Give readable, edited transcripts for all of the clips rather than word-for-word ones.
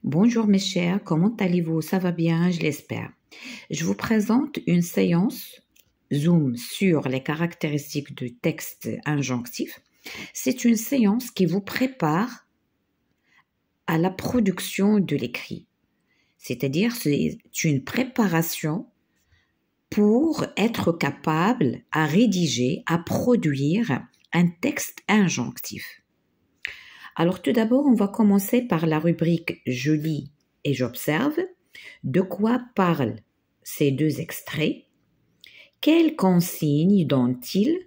Bonjour mes chers, comment allez-vous? Ça va bien, je l'espère. Je vous présente une séance Zoom sur les caractéristiques du texte injonctif. C'est une séance qui vous prépare à la production de l'écrit. C'est-à-dire, c'est une préparation pour être capable à rédiger, à produire un texte injonctif. Alors tout d'abord, on va commencer par la rubrique « Je lis et j'observe ». De quoi parlent ces deux extraits? Quelles consignes donnent-ils?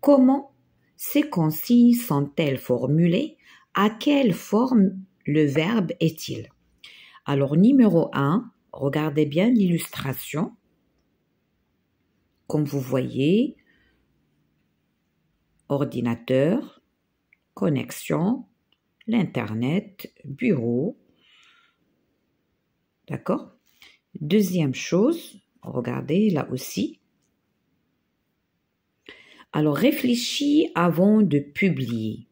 Comment ces consignes sont-elles formulées? À quelle forme le verbe est-il? Alors numéro 1, regardez bien l'illustration. Comme vous voyez, ordinateur, connexion, l'Internet, bureau. D'accord? Deuxième chose, regardez là aussi. Alors, réfléchis avant de publier.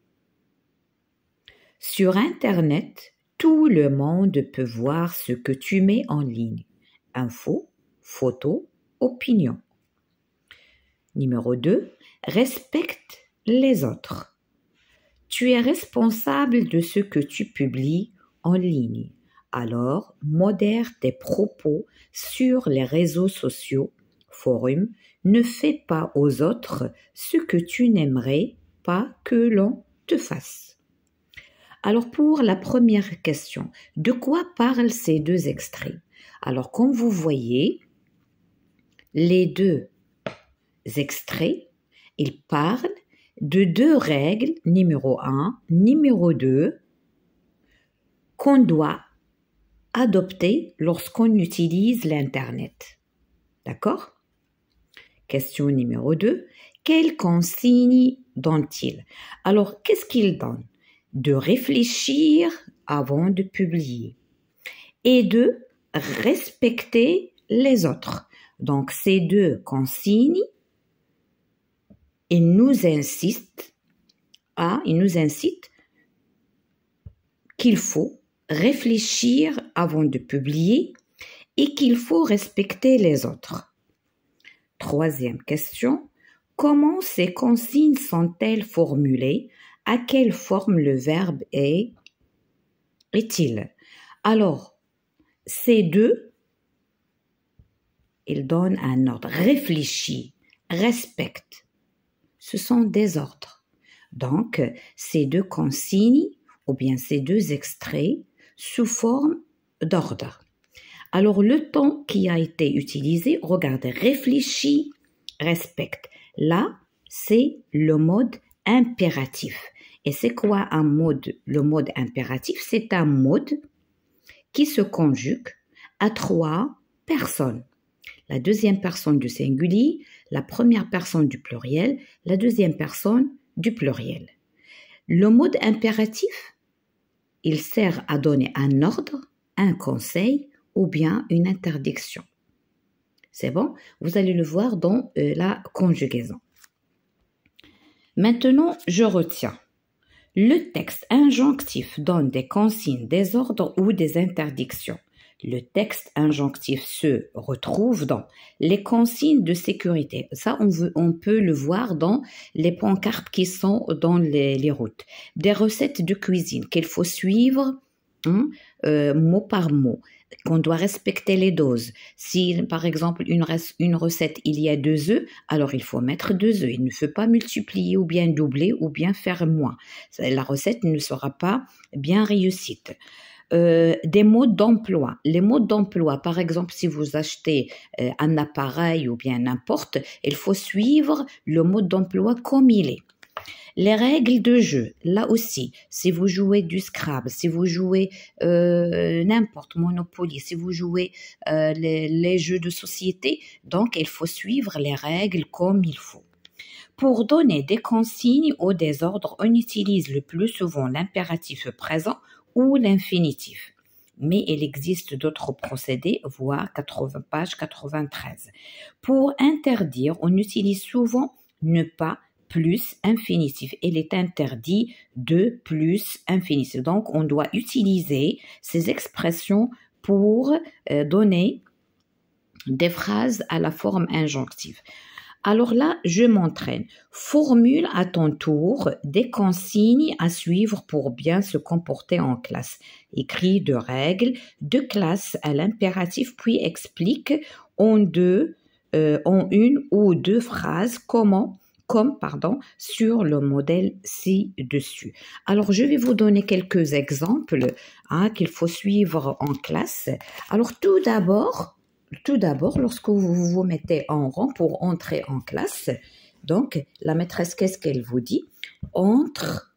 Sur Internet, tout le monde peut voir ce que tu mets en ligne. Infos, photos, opinions. Numéro 2, respecte les autres. Tu es responsable de ce que tu publies en ligne. Alors, modère tes propos sur les réseaux sociaux, forums. Ne fais pas aux autres ce que tu n'aimerais pas que l'on te fasse. Alors, pour la première question, de quoi parlent ces deux extraits? Alors, comme vous voyez, les deux extraits, ils parlent de deux règles, numéro 1, numéro 2, qu'on doit adopter lorsqu'on utilise l'Internet. D'accord? Question numéro 2. Quelles consignes donne-t-il? Alors, qu'est-ce qu'il donne? De réfléchir avant de publier et de respecter les autres. Donc, ces deux consignes, il nous incite qu'il faut réfléchir avant de publier et qu'il faut respecter les autres. Troisième question, comment ces consignes sont-elles formulées? À quelle forme le verbe est-il? Alors, ces deux, ils donnent un ordre. Réfléchis, respecte. Ce sont des ordres. Donc, ces deux consignes, ou bien ces deux extraits, sous forme d'ordre. Alors, le temps qui a été utilisé, regardez, réfléchis, respecte. Là, c'est le mode impératif. Et c'est quoi le mode impératif? C'est un mode qui se conjugue à trois personnes. La deuxième personne du singulier, la première personne du pluriel, la deuxième personne du pluriel. Le mode impératif, il sert à donner un ordre, un conseil ou bien une interdiction. C'est bon? Vous allez le voir dans la conjugaison. Maintenant, je retiens. Le texte injonctif donne des consignes, des ordres ou des interdictions. Le texte injonctif se retrouve dans les consignes de sécurité. Ça, on peut le voir dans les pancartes qui sont dans les routes. Des recettes de cuisine qu'il faut suivre mot par mot, qu'on doit respecter les doses. Si, par exemple, une recette, il y a 2 œufs, alors il faut mettre 2 œufs. Il ne faut pas multiplier ou bien doubler ou bien faire moins. La recette ne sera pas bien réussite. Des modes d'emploi. Les modes d'emploi, par exemple, si vous achetez un appareil ou bien n'importe, il faut suivre le mode d'emploi comme il est. Les règles de jeu, là aussi, si vous jouez du Scrabble, si vous jouez n'importe Monopoly, si vous jouez les jeux de société, donc il faut suivre les règles comme il faut. Pour donner des consignes ou des ordres, on utilise le plus souvent l'impératif présent ou l'infinitif. Mais il existe d'autres procédés, voir page 93. Pour interdire, on utilise souvent ne pas plus infinitif. Il est interdit de plus infinitif. Donc, on doit utiliser ces expressions pour donner des phrases à la forme injonctive. Alors là, je m'entraîne. Formule à ton tour des consignes à suivre pour bien se comporter en classe. Écris de règles de classe à l'impératif, puis explique en une ou deux phrases sur le modèle ci-dessus. Alors, je vais vous donner quelques exemples qu'il faut suivre en classe. Alors, tout d'abord, lorsque vous vous mettez en rang pour entrer en classe, donc la maîtresse, qu'est-ce qu'elle vous dit? Entre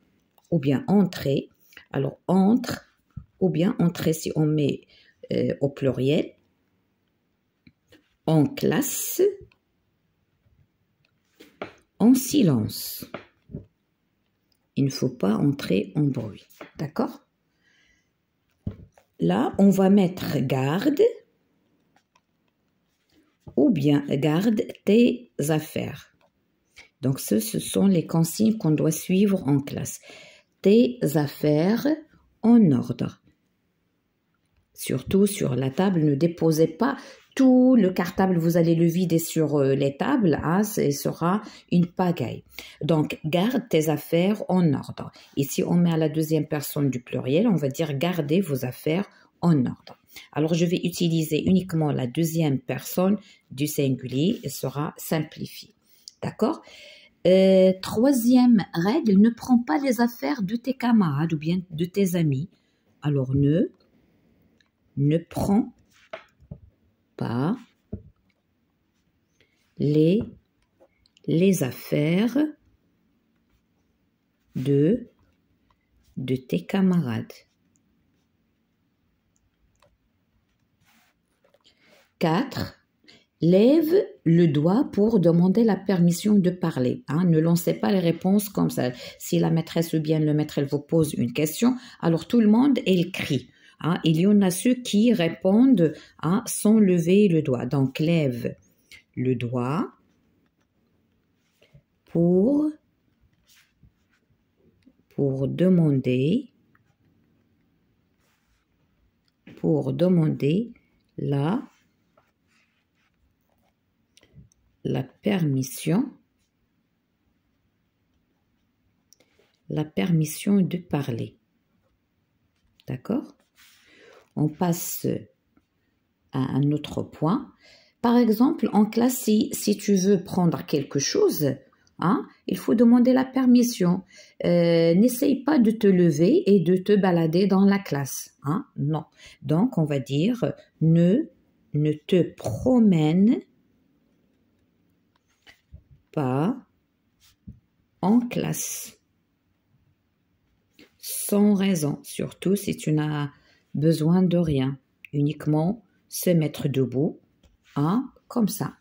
ou bien entrer. Alors, entre ou bien entrer si on met au pluriel. En classe, en silence. Il ne faut pas entrer en bruit. D'accord? Là, on va mettre garde ou bien garde tes affaires. Donc, ce sont les consignes qu'on doit suivre en classe. Tes affaires en ordre. Surtout sur la table, ne déposez pas tout le cartable, vous allez le vider sur les tables, ce sera une pagaille. Donc, garde tes affaires en ordre. Ici, on met à la deuxième personne du pluriel, on va dire gardez vos affaires en ordre. Alors, je vais utiliser uniquement la deuxième personne du singulier, elle sera simplifiée. D'accord? Troisième règle, ne prends pas les affaires de tes camarades ou bien de tes amis. Alors, ne prends pas les affaires de tes camarades. 4. Lève le doigt pour demander la permission de parler. Ne lancez pas les réponses comme ça. Si la maîtresse ou bien le maître elle vous pose une question, alors tout le monde elle crie. Il y en a ceux qui répondent sans lever le doigt. Donc, lève le doigt pour demander la permission de parler. D'accord? On passe à un autre point. Par exemple, en classe, si tu veux prendre quelque chose, il faut demander la permission. N'essaye pas de te lever et de te balader dans la classe. Non. Donc, on va dire ne te promène pas en classe. Sans raison, surtout si tu n'as besoin de rien. Uniquement se mettre debout, comme ça.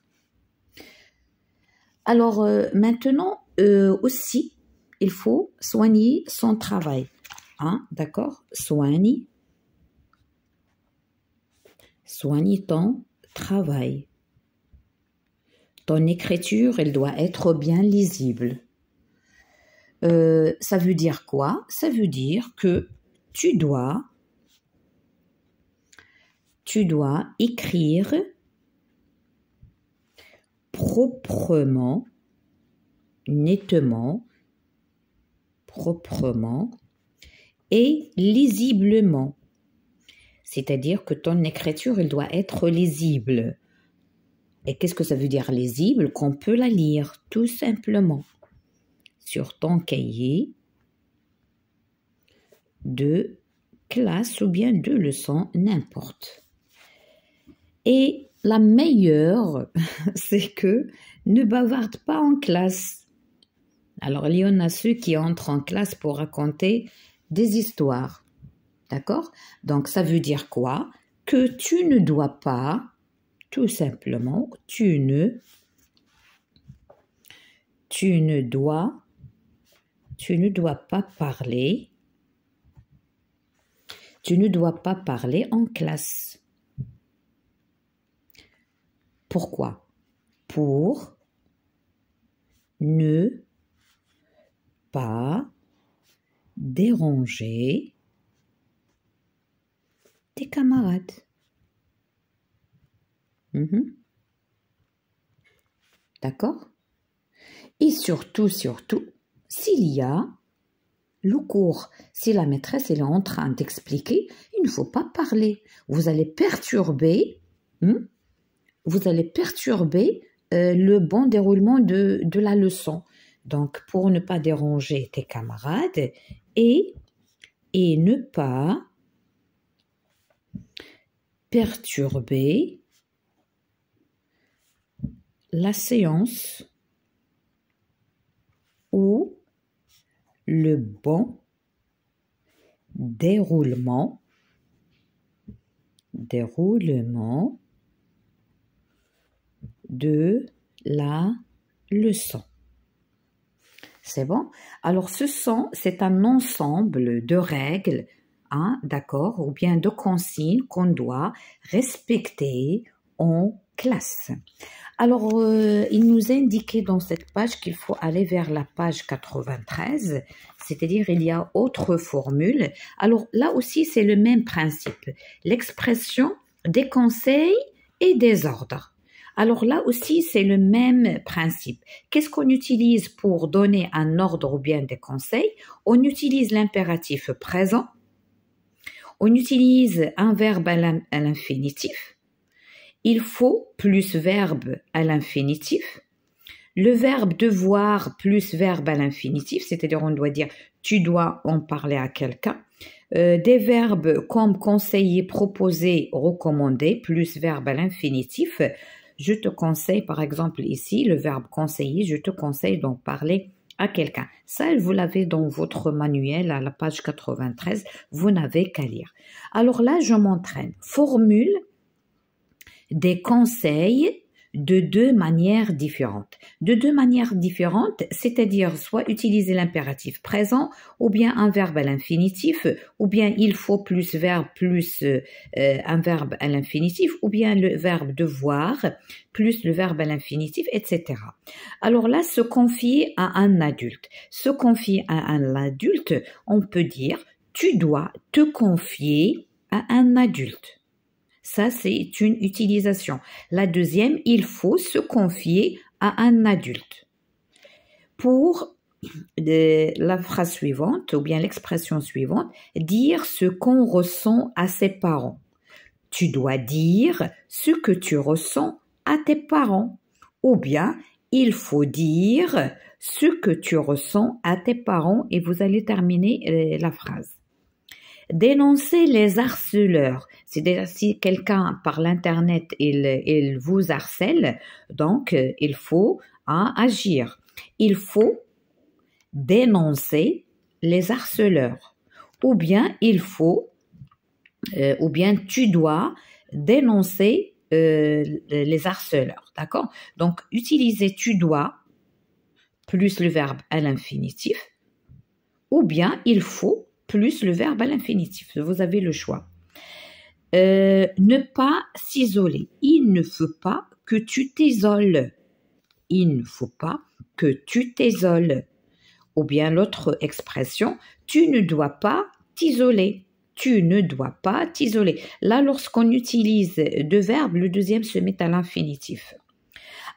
Alors, maintenant, aussi, il faut soigner son travail. D'accord? Soigne ton travail. Ton écriture, elle doit être bien lisible. Ça veut dire quoi? Ça veut dire que tu dois écrire proprement, nettement, et lisiblement. C'est-à-dire que ton écriture, elle doit être lisible. Et qu'est-ce que ça veut dire lisible? Qu'on peut la lire, tout simplement. Sur ton cahier de classe ou bien de leçon, n'importe. Et la meilleure, c'est que ne bavarde pas en classe. Alors, il y en a ceux qui entrent en classe pour raconter des histoires. D'accord? Donc, ça veut dire quoi? Que tu ne dois pas, tout simplement, tu ne dois pas parler. Tu ne dois pas parler en classe. Pourquoi? Pour ne pas déranger tes camarades. D'accord? Et surtout, s'il y a le cours, si la maîtresse elle est en train d'expliquer, il ne faut pas parler. Vous allez perturber, le bon déroulement de la leçon. Donc, pour ne pas déranger tes camarades et ne pas perturber la séance ou le bon déroulement de la leçon. C'est bon? Alors, c'est un ensemble de règles, d'accord, ou bien de consignes qu'on doit respecter en classe. Alors, il nous est indiqué dans cette page qu'il faut aller vers la page 93, c'est-à-dire il y a autre formule. Alors, là aussi, c'est le même principe. L'expression des conseils et des ordres. Alors là aussi, c'est le même principe. Qu'est-ce qu'on utilise pour donner un ordre ou bien des conseils? On utilise l'impératif présent. On utilise un verbe à l'infinitif. Il faut plus verbe à l'infinitif. Le verbe devoir plus verbe à l'infinitif, c'est-à-dire on doit dire tu dois en parler à quelqu'un. Des verbes comme conseiller, proposer, recommander plus verbe à l'infinitif. Je te conseille, par exemple ici, le verbe conseiller, je te conseille d'en parler à quelqu'un. Ça, vous l'avez dans votre manuel à la page 93, vous n'avez qu'à lire. Alors là, je m'entraîne. Formule des conseils de deux manières différentes. De deux manières différentes, c'est-à-dire soit utiliser l'impératif présent, ou bien un verbe à l'infinitif, ou bien il faut plus verbe plus un verbe à l'infinitif, ou bien le verbe devoir plus le verbe à l'infinitif, etc. Alors là, se confier à un adulte. Se confier à un adulte, on peut dire « tu dois te confier à un adulte ». Ça, c'est une utilisation. La deuxième, il faut se confier à un adulte. Pour la phrase suivante, ou bien l'expression suivante, dire ce qu'on ressent à ses parents. Tu dois dire ce que tu ressens à tes parents. Ou bien, il faut dire ce que tu ressens à tes parents et vous allez terminer la phrase. Dénoncer les harceleurs, c'est-à-dire si quelqu'un par l'internet il vous harcèle, donc il faut agir. Il faut dénoncer les harceleurs, ou bien tu dois dénoncer les harceleurs, d'accord? Donc utiliser tu dois plus le verbe à l'infinitif, ou bien il faut plus le verbe à l'infinitif. Vous avez le choix. Ne pas s'isoler. Il ne faut pas que tu t'isoles. Il ne faut pas que tu t'isoles. Ou bien l'autre expression, tu ne dois pas t'isoler. Tu ne dois pas t'isoler. Là, lorsqu'on utilise deux verbes, le deuxième se met à l'infinitif.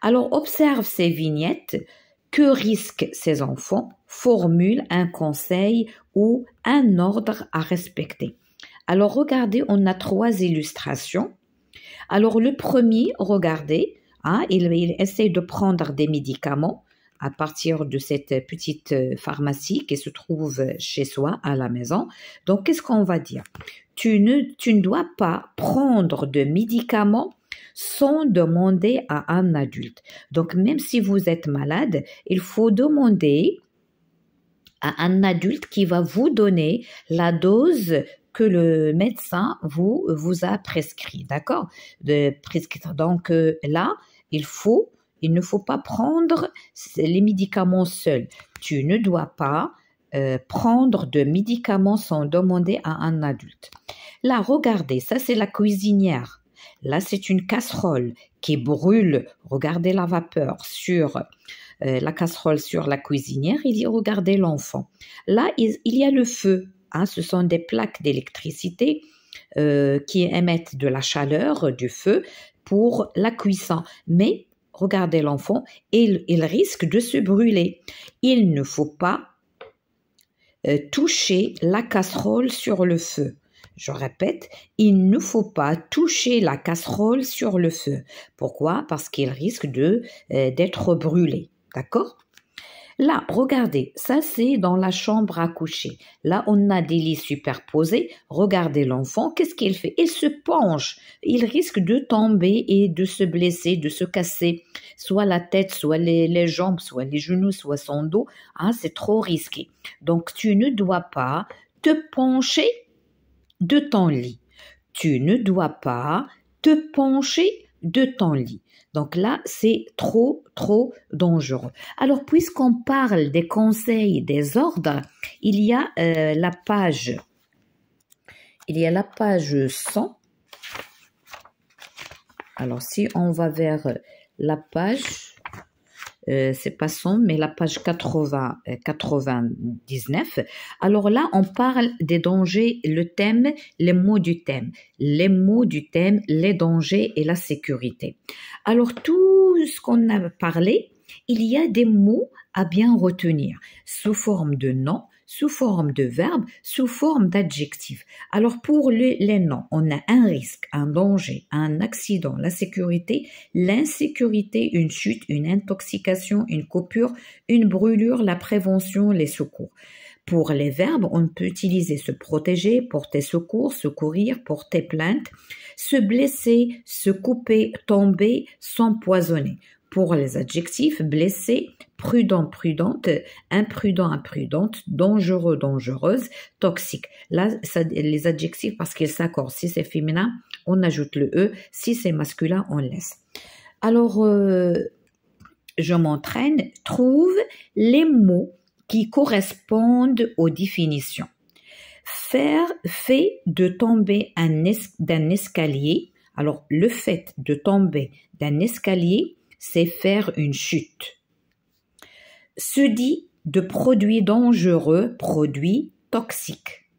Alors, observe ces vignettes. Que risquent ces enfants? Formule un conseil ou un ordre à respecter. Alors, regardez, on a 3 illustrations. Alors, le premier, regardez, il essaie de prendre des médicaments à partir de cette petite pharmacie qui se trouve chez soi, à la maison. Donc, qu'est-ce qu'on va dire? Tu ne dois pas prendre de médicaments sans demander à un adulte. Donc, même si vous êtes malade, il faut demander à un adulte qui va vous donner la dose que le médecin vous a prescrit, d'accord? Donc là, il ne faut pas prendre les médicaments seuls. Tu ne dois pas prendre de médicaments sans demander à un adulte. Là, regardez, ça c'est la cuisinière. Là, c'est une casserole qui brûle. Regardez la vapeur sur la casserole sur la cuisinière, il dit regardez l'enfant. Là, il y a le feu. Hein, ce sont des plaques d'électricité qui émettent de la chaleur, du feu pour la cuisson. Mais regardez l'enfant, il risque de se brûler. Il ne faut pas toucher la casserole sur le feu. Je répète, il ne faut pas toucher la casserole sur le feu. Pourquoi? Parce qu'il risque d'être brûlé. D'accord? Là, regardez, ça c'est dans la chambre à coucher. Là, on a des lits superposés. Regardez l'enfant, qu'est-ce qu'il fait? Il se penche. Il risque de tomber et de se blesser, de se casser. Soit la tête, soit les jambes, soit les genoux, soit son dos. Hein, c'est trop risqué. Donc, tu ne dois pas te pencher de ton lit. Tu ne dois pas te pencher de ton lit. Donc là, c'est trop dangereux. Alors, puisqu'on parle des conseils, des ordres, il y a la page 100. Alors, si on va vers la page, c'est pas 100, mais la page 99. Alors là, on parle des dangers, le thème, les mots du thème. Les mots du thème, les dangers et la sécurité. Alors, tout ce qu'on a parlé, il y a des mots à bien retenir, sous forme de nom, sous forme de verbe, sous forme d'adjectif. Alors pour les noms, on a un risque, un danger, un accident, la sécurité, l'insécurité, une chute, une intoxication, une coupure, une brûlure, la prévention, les secours. Pour les verbes, on peut utiliser se protéger, porter secours, secourir, porter plainte, se blesser, se couper, tomber, s'empoisonner. Pour les adjectifs, blessé, prudent, prudente, imprudent, imprudente, dangereux, dangereuse, toxique. Là, les adjectifs, parce qu'ils s'accordent. Si c'est féminin, on ajoute le E. Si c'est masculin, on laisse. Alors, je m'entraîne. Trouve les mots qui correspondent aux définitions. Fait de tomber d'un escalier. Alors, le fait de tomber d'un escalier, c'est faire une chute. Se dit de produits dangereux, produits toxiques.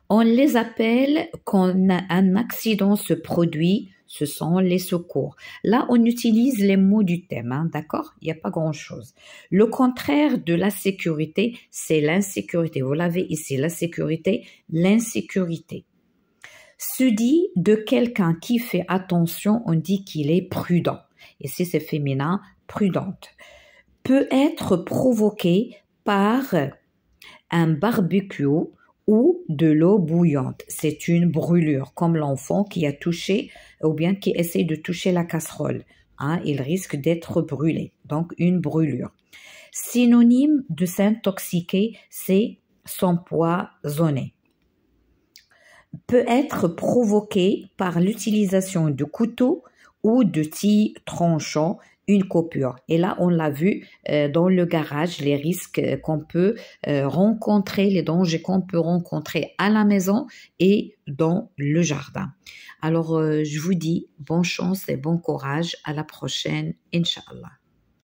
On les appelle quand un accident se produit, ce sont les secours. Là, on utilise les mots du thème, hein, d'accord? Il n'y a pas grand-chose. Le contraire de la sécurité, c'est l'insécurité. Vous l'avez ici, la sécurité, l'insécurité. Se dit de quelqu'un qui fait attention, on dit qu'il est prudent. Ici, c'est féminin, prudente. Peut être provoqué par un barbecue ou de l'eau bouillante. C'est une brûlure, comme l'enfant qui a touché ou bien qui essaie de toucher la casserole. Hein, il risque d'être brûlé, donc une brûlure. Synonyme de s'intoxiquer, c'est s'empoisonner. Peut être provoqué par l'utilisation de couteaux ou de scies tranchants, une coupure. Et là, on l'a vu dans le garage, les risques qu'on peut rencontrer, les dangers qu'on peut rencontrer à la maison et dans le jardin. Alors, je vous dis bonne chance et bon courage. À la prochaine, Inch'Allah.